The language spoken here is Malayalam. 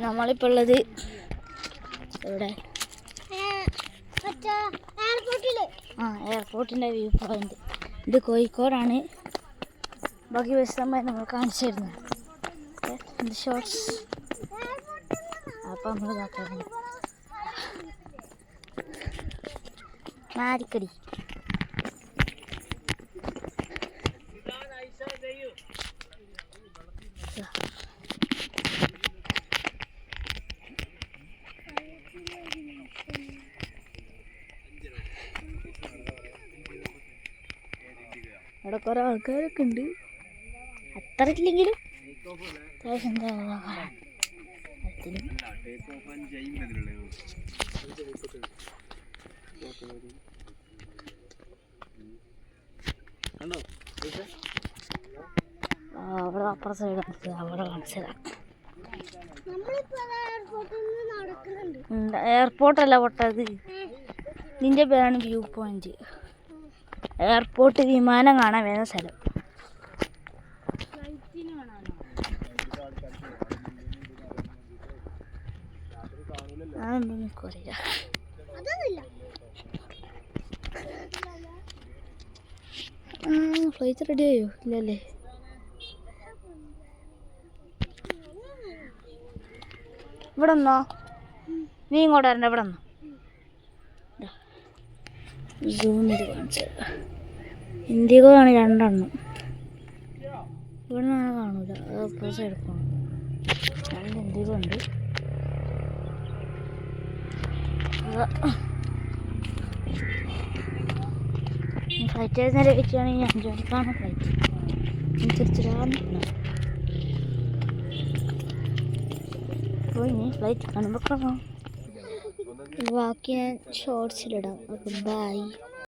നമ്മളിപ്പോൾ ഉള്ളത് ഇവിടെ എയർപോർട്ടിൻ്റെ വ്യൂ പോയിന്റ്. ഇത് കോഴിക്കോടാണ്. ബാക്കി വിശദമായി നമ്മൾ കാണിച്ചു തരുന്നത്. ഇത് ഷോർട്സ്. അപ്പം നമ്മൾ ഇതാക്കണം മാരിക്കടി. അവിടെ കുറേ ആൾക്കാരൊക്കെ ഉണ്ട്. അത്ര ഇല്ലെങ്കിലും അത്യാവശ്യം അവിടെ അപ്പുറ സൈഡ് അവിടെ കാണിച്ചതാ. എയർപോർട്ടല്ല പൊട്ടത്, ഇതിൻ്റെ പേരാണ് വ്യൂ പോയിന്റ്. എയർപോർട്ട് വിമാനം കാണാൻ വരുന്ന സ്ഥലം. അതൊന്നും എനിക്കറിയില്ല. ഫ്ലൈറ്റ് റെഡി ആയോ? ഇല്ലല്ലേ. ഇവിടെ നിന്നോ, നീ ഇങ്ങോട്ട് വരണ്ട. ഇവിടെ നിന്നോ, സൂം ചെയ്ത് കാണിച്ചത്. ഇന്ത്യക്ക് ആണ് രണ്ടെണ്ണം. ഇവിടെ നിന്ന് കാണൂല, അത് സൈഡ് പോകണം. രണ്ട് ഇന്ത്യക്ക് ഉണ്ട്. ഫ്ലൈറ്റ് നേരെ വെച്ചാണെങ്കിൽ 5 മണിക്കാണ് ഫ്ലൈറ്റ്. തിരിച്ചിടാൻ പോയി ഫ്ലൈറ്റ് കാണുമ്പോൾ കാണാം. ബാക്കി ഞാൻ ഷോർട്സിലിടാം. Okay, by.